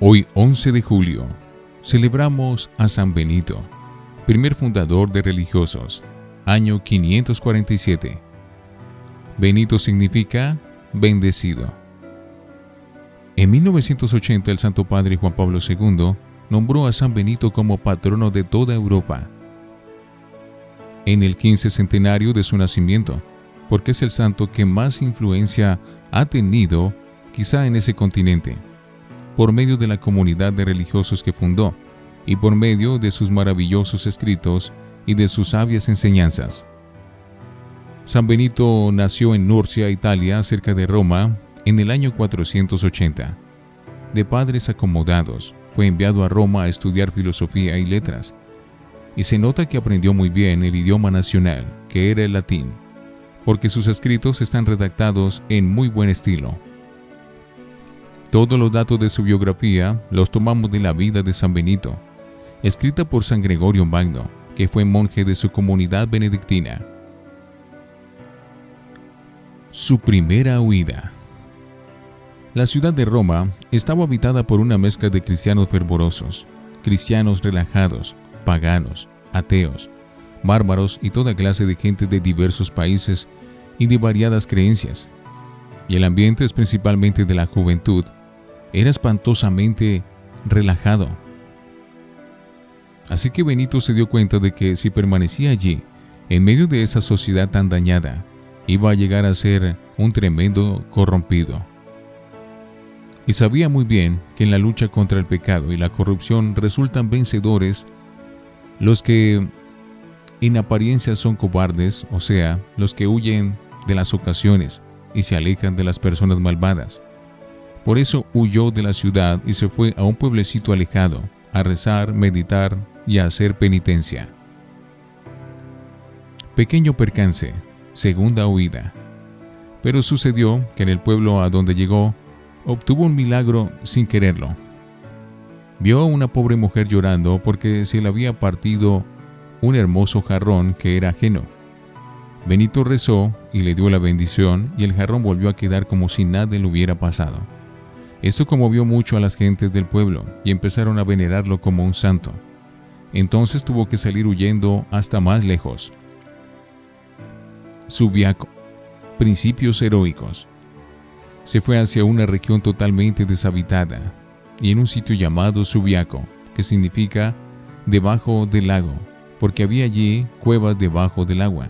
Hoy, 11 de julio, celebramos a San Benito, primer fundador de religiosos, año 547. Benito significa bendecido. En 1980, el Santo Padre Juan Pablo II nombró a San Benito como patrono de toda Europa, en el 15 centenario de su nacimiento, porque es el santo que más influencia ha tenido quizá en ese continente, por medio de la comunidad de religiosos que fundó y por medio de sus maravillosos escritos y de sus sabias enseñanzas. San Benito nació en Nurcia, Italia, cerca de Roma, en el año 480. De padres acomodados, fue enviado a Roma a estudiar filosofía y letras, y se nota que aprendió muy bien el idioma nacional, que era el latín, porque sus escritos están redactados en muy buen estilo. Todos los datos de su biografía los tomamos de la vida de San Benito, escrita por San Gregorio Magno, que fue monje de su comunidad benedictina. Su primera huida. La ciudad de Roma estaba habitada por una mezcla de cristianos fervorosos, cristianos relajados, paganos, ateos, bárbaros y toda clase de gente de diversos países y de variadas creencias. Y el ambiente es principalmente de la juventud. Era espantosamente relajado. Así que Benito se dio cuenta de que si permanecía allí, en medio de esa sociedad tan dañada, iba a llegar a ser un tremendo corrompido. Y sabía muy bien que en la lucha contra el pecado y la corrupción resultan vencedores los que en apariencia son cobardes, o sea, los que huyen de las ocasiones y se alejan de las personas malvadas. Por eso huyó de la ciudad y se fue a un pueblecito alejado, a rezar, meditar y a hacer penitencia. Pequeño percance, segunda huida. Pero sucedió que en el pueblo a donde llegó, obtuvo un milagro sin quererlo. Vio a una pobre mujer llorando porque se le había partido un hermoso jarrón que era ajeno. Benito rezó y le dio la bendición y el jarrón volvió a quedar como si nada le hubiera pasado. Esto conmovió mucho a las gentes del pueblo y empezaron a venerarlo como un santo. Entonces tuvo que salir huyendo hasta más lejos. Subiaco. Principios heroicos. Se fue hacia una región totalmente deshabitada y en un sitio llamado Subiaco, que significa debajo del lago, porque había allí cuevas debajo del agua.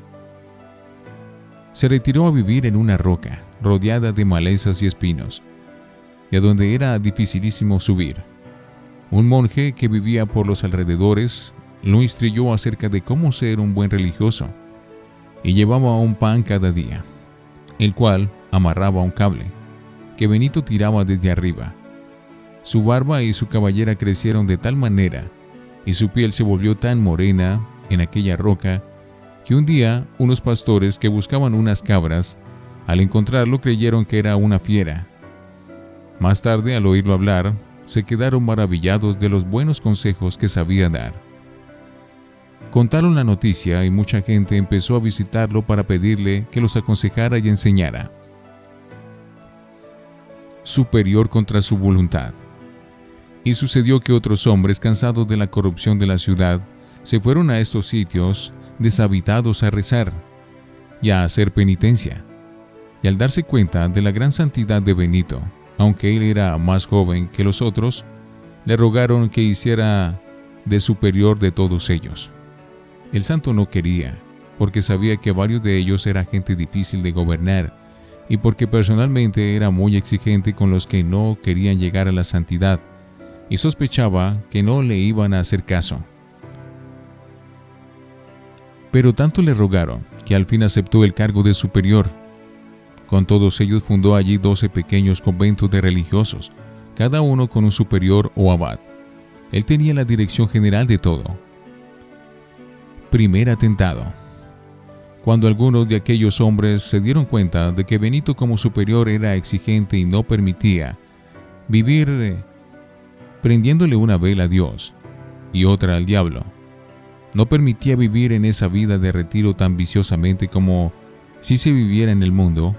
Se retiró a vivir en una roca, rodeada de malezas y espinos, y a donde era dificilísimo subir. Un monje que vivía por los alrededores lo instruyó acerca de cómo ser un buen religioso, y llevaba un pan cada día, el cual amarraba a un cable, que Benito tiraba desde arriba. Su barba y su cabellera crecieron de tal manera, y su piel se volvió tan morena en aquella roca, que un día unos pastores que buscaban unas cabras, al encontrarlo creyeron que era una fiera. Más tarde, al oírlo hablar, se quedaron maravillados de los buenos consejos que sabía dar. Contaron la noticia y mucha gente empezó a visitarlo para pedirle que los aconsejara y enseñara. Superior contra su voluntad. Y sucedió que otros hombres, cansados de la corrupción de la ciudad, se fueron a estos sitios deshabitados a rezar y a hacer penitencia. Y al darse cuenta de la gran santidad de Benito, aunque él era más joven que los otros, le rogaron que hiciera de superior de todos ellos. El santo no quería, porque sabía que varios de ellos era gente difícil de gobernar y porque personalmente era muy exigente con los que no querían llegar a la santidad y sospechaba que no le iban a hacer caso. Pero tanto le rogaron que al fin aceptó el cargo de superior. Con todos ellos fundó allí 12 pequeños conventos de religiosos, cada uno con un superior o abad. Él tenía la dirección general de todo. Primer atentado. Cuando algunos de aquellos hombres se dieron cuenta de que Benito como superior era exigente y no permitía vivir prendiéndole una vela a Dios y otra al diablo, no permitía vivir en esa vida de retiro tan viciosamente como si se viviera en el mundo,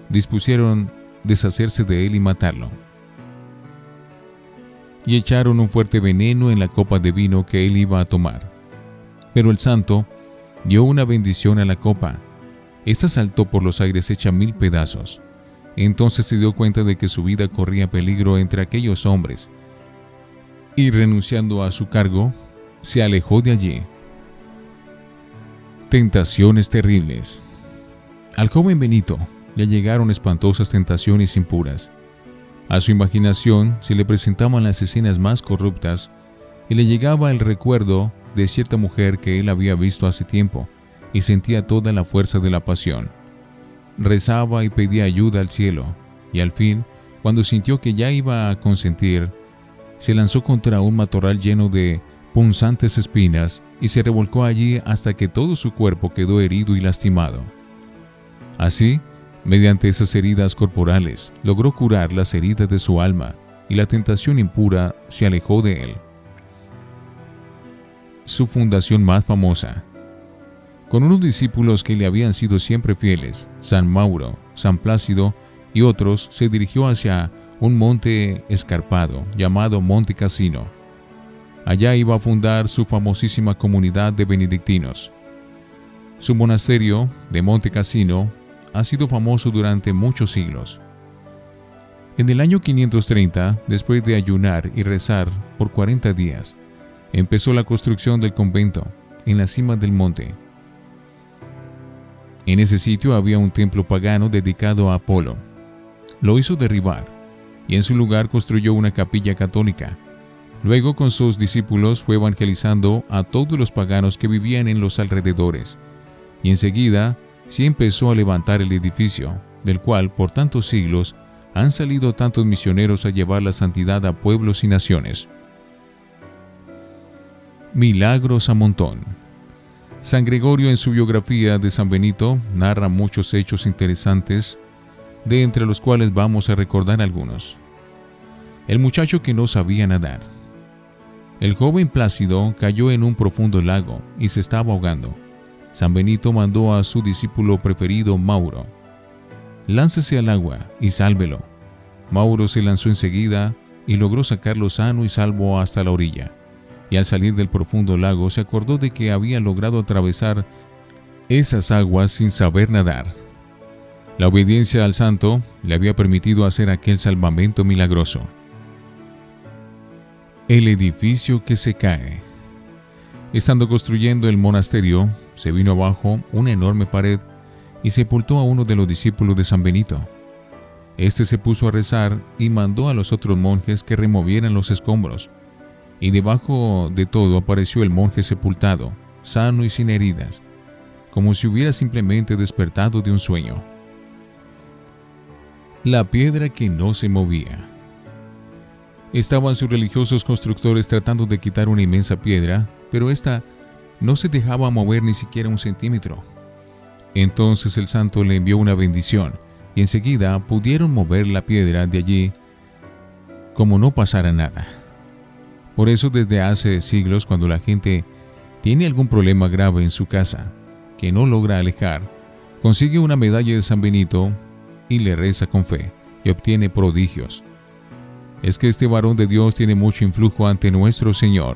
dispusieron deshacerse de él y matarlo. y echaron un fuerte veneno en la copa de vino que él iba a tomar. Pero el santo dio una bendición a la copa. Esta saltó por los aires hecha 1000 pedazos. Entonces se dio cuenta de que su vida corría peligro entre aquellos hombres, y renunciando a su cargo, se alejó de allí. Tentaciones terribles. Al joven Benito le llegaron espantosas tentaciones impuras. A su imaginación se le presentaban las escenas más corruptas y le llegaba el recuerdo de cierta mujer que él había visto hace tiempo y sentía toda la fuerza de la pasión. Rezaba y pedía ayuda al cielo, y al fin, cuando sintió que ya iba a consentir, se lanzó contra un matorral lleno de punzantes espinas y se revolcó allí hasta que todo su cuerpo quedó herido y lastimado. Así, mediante esas heridas corporales, logró curar las heridas de su alma y la tentación impura se alejó de él. Su fundación más famosa. Con unos discípulos que le habían sido siempre fieles, San Mauro, San Plácido y otros, se dirigió hacia un monte escarpado llamado Monte Cassino. Allá iba a fundar su famosísima comunidad de benedictinos. Su monasterio de Monte Cassino ha sido famoso durante muchos siglos. En el año 530, después de ayunar y rezar por 40 días, empezó la construcción del convento en la cima del monte. En ese sitio había un templo pagano dedicado a Apolo. Lo hizo derribar y en su lugar construyó una capilla católica. Luego, con sus discípulos, fue evangelizando a todos los paganos que vivían en los alrededores, y enseguida sí empezó a levantar el edificio, del cual por tantos siglos han salido tantos misioneros a llevar la santidad a pueblos y naciones. Milagros a montón. San Gregorio, en su biografía de San Benito, narra muchos hechos interesantes, de entre los cuales vamos a recordar algunos. El muchacho que no sabía nadar. El joven Plácido cayó en un profundo lago y se estaba ahogando. San Benito mandó a su discípulo preferido, Mauro: «Láncese al agua y sálvelo». Mauro se lanzó enseguida y logró sacarlo sano y salvo hasta la orilla. Y al salir del profundo lago se acordó de que había logrado atravesar esas aguas sin saber nadar. La obediencia al santo le había permitido hacer aquel salvamento milagroso. El edificio que se cae. Estando construyendo el monasterio, se vino abajo una enorme pared y sepultó a uno de los discípulos de San Benito. Este se puso a rezar y mandó a los otros monjes que removieran los escombros. Y debajo de todo apareció el monje sepultado, sano y sin heridas, como si hubiera simplemente despertado de un sueño. La piedra que no se movía. Estaban sus religiosos constructores tratando de quitar una inmensa piedra, pero ésta no se dejaba mover ni siquiera un centímetro. Entonces el santo le envió una bendición, y enseguida pudieron mover la piedra de allí como no pasara nada. Por eso, desde hace siglos, cuando la gente tiene algún problema grave en su casa que no logra alejar, consigue una medalla de San Benito y le reza con fe y obtiene prodigios. Es que este varón de Dios tiene mucho influjo ante nuestro Señor.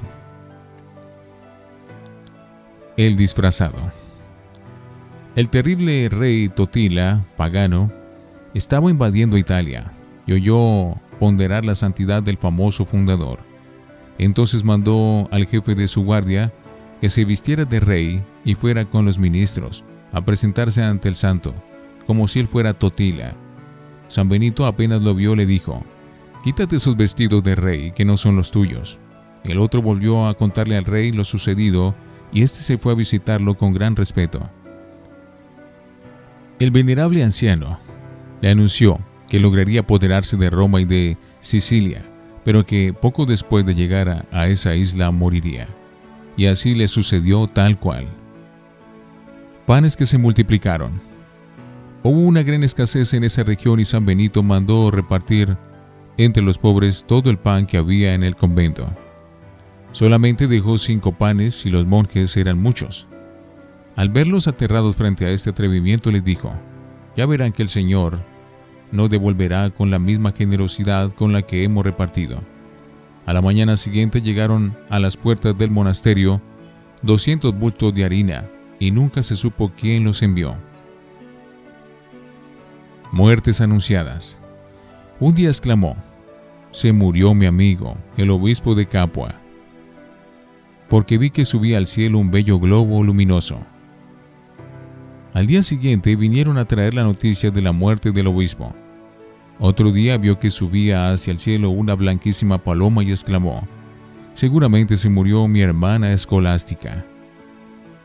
El disfrazado. El terrible rey Totila, pagano, estaba invadiendo Italia y oyó ponderar la santidad del famoso fundador. Entonces mandó al jefe de su guardia que se vistiera de rey y fuera con los ministros a presentarse ante el santo, como si él fuera Totila. San Benito apenas lo vio le dijo: «Quítate esos vestidos de rey que no son los tuyos». El otro volvió a contarle al rey lo sucedido y éste se fue a visitarlo con gran respeto. El venerable anciano le anunció que lograría apoderarse de Roma y de Sicilia, pero que poco después de llegar a esa isla moriría. Y así le sucedió tal cual. Panes que se multiplicaron. Hubo una gran escasez en esa región y San Benito mandó repartir entre los pobres todo el pan que había en el convento. Solamente dejó 5 panes y los monjes eran muchos. Al verlos aterrados frente a este atrevimiento les dijo: «Ya verán que el Señor no devolverá con la misma generosidad con la que hemos repartido». A la mañana siguiente llegaron a las puertas del monasterio 200 bultos de harina y nunca se supo quién los envió. Muertes anunciadas. Un día exclamó: «Se murió mi amigo, el obispo de Capua», porque vi que subía al cielo un bello globo luminoso. Al día siguiente vinieron a traer la noticia de la muerte del obispo. Otro día vio que subía hacia el cielo una blanquísima paloma y exclamó: «Seguramente se murió mi hermana escolástica».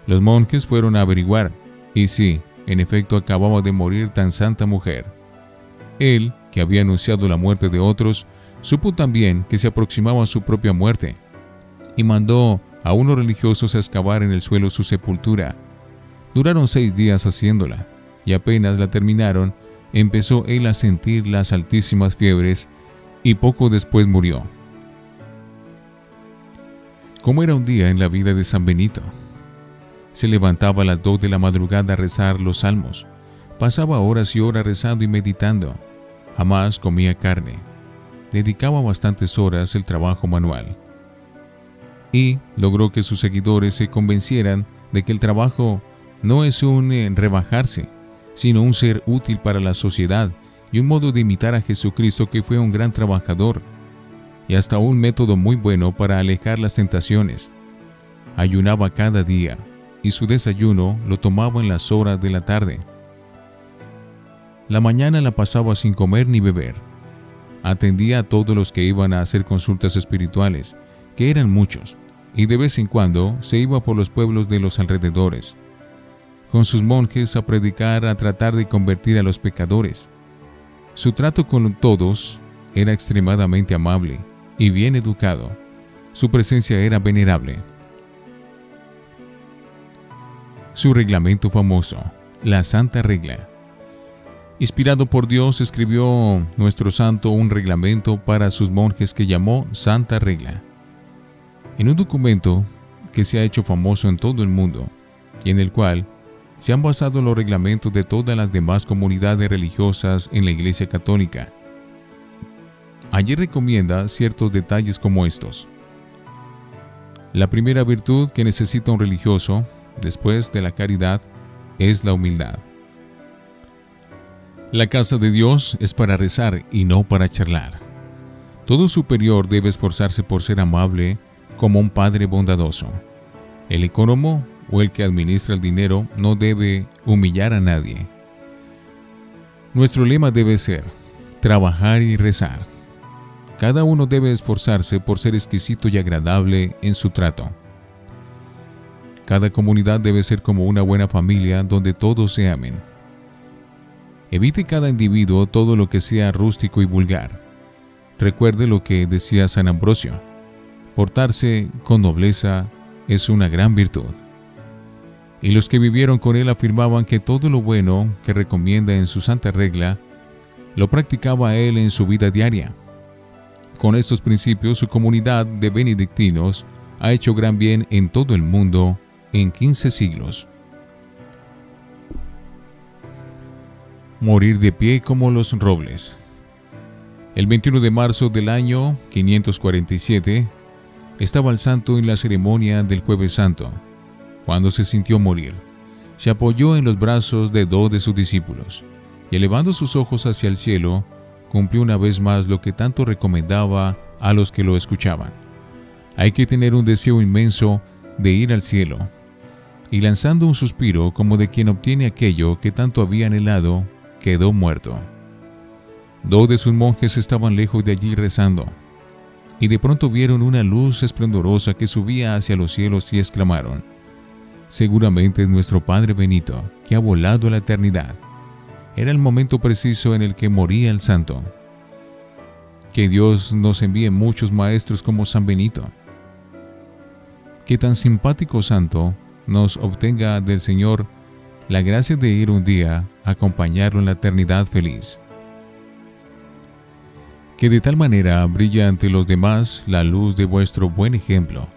Los monjes fueron a averiguar, y sí, en efecto acababa de morir tan santa mujer. Él, que había anunciado la muerte de otros, supo también que se aproximaba a su propia muerte, y mandó a unos religiosos a excavar en el suelo su sepultura. Duraron 6 días haciéndola, y apenas la terminaron, empezó él a sentir las altísimas fiebres, y poco después murió. ¿Cómo era un día en la vida de San Benito? Se levantaba a las 2 de la madrugada a rezar los salmos. Pasaba horas y horas rezando y meditando. Jamás comía carne. Dedicaba bastantes horas al trabajo manual. Y logró que sus seguidores se convencieran de que el trabajo no es un rebajarse, sino un ser útil para la sociedad y un modo de imitar a Jesucristo, que fue un gran trabajador, y hasta un método muy bueno para alejar las tentaciones. Ayunaba cada día, y su desayuno lo tomaba en las horas de la tarde. La mañana la pasaba sin comer ni beber. Atendía a todos los que iban a hacer consultas espirituales, que eran muchos, y de vez en cuando se iba por los pueblos de los alrededores, con sus monjes a predicar, a tratar de convertir a los pecadores. Su trato con todos era extremadamente amable y bien educado. Su presencia era venerable. Su reglamento famoso, la Santa Regla. Inspirado por Dios, escribió nuestro santo un reglamento para sus monjes que llamó Santa Regla. En un documento que se ha hecho famoso en todo el mundo y en el cual se han basado los reglamentos de todas las demás comunidades religiosas en la Iglesia Católica. Allí recomienda ciertos detalles como estos. La primera virtud que necesita un religioso, después de la caridad, es la humildad. La casa de Dios es para rezar y no para charlar. Todo superior debe esforzarse por ser amable como un padre bondadoso. El ecónomo o el que administra el dinero no debe humillar a nadie. Nuestro lema debe ser: trabajar y rezar. Cada uno debe esforzarse por ser exquisito y agradable en su trato. Cada comunidad debe ser como una buena familia donde todos se amen. Evite cada individuo todo lo que sea rústico y vulgar. Recuerde lo que decía San Ambrosio: portarse con nobleza es una gran virtud. Y los que vivieron con él afirmaban que todo lo bueno que recomienda en su Santa Regla lo practicaba él en su vida diaria. Con estos principios, su comunidad de benedictinos ha hecho gran bien en todo el mundo en 15 siglos. Morir de pie como los robles. El 21 de marzo del año 547 estaba el santo en la ceremonia del Jueves Santo. Cuando se sintió morir, se apoyó en los brazos de 2 de sus discípulos y, elevando sus ojos hacia el cielo, cumplió una vez más lo que tanto recomendaba a los que lo escuchaban. Hay que tener un deseo inmenso de ir al cielo. Y lanzando un suspiro como de quien obtiene aquello que tanto había anhelado, quedó muerto. 2 de sus monjes estaban lejos de allí rezando, y de pronto vieron una luz esplendorosa que subía hacia los cielos y exclamaron: «Seguramente es nuestro Padre Benito, que ha volado a la eternidad». Era el momento preciso en el que moría el santo. Que Dios nos envíe muchos maestros como San Benito. Que tan simpático santo nos obtenga del Señor la gracia de ir un día a acompañarlo en la eternidad feliz. Que de tal manera brille ante los demás la luz de vuestro buen ejemplo,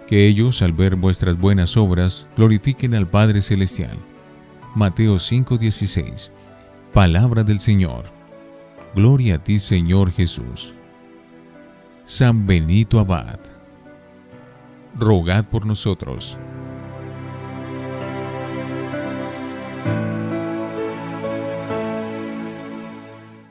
que ellos, al ver vuestras buenas obras, glorifiquen al Padre Celestial. Mateo 5:16. Palabra del Señor. Gloria a ti, Señor Jesús. San Benito Abad. Rogad por nosotros.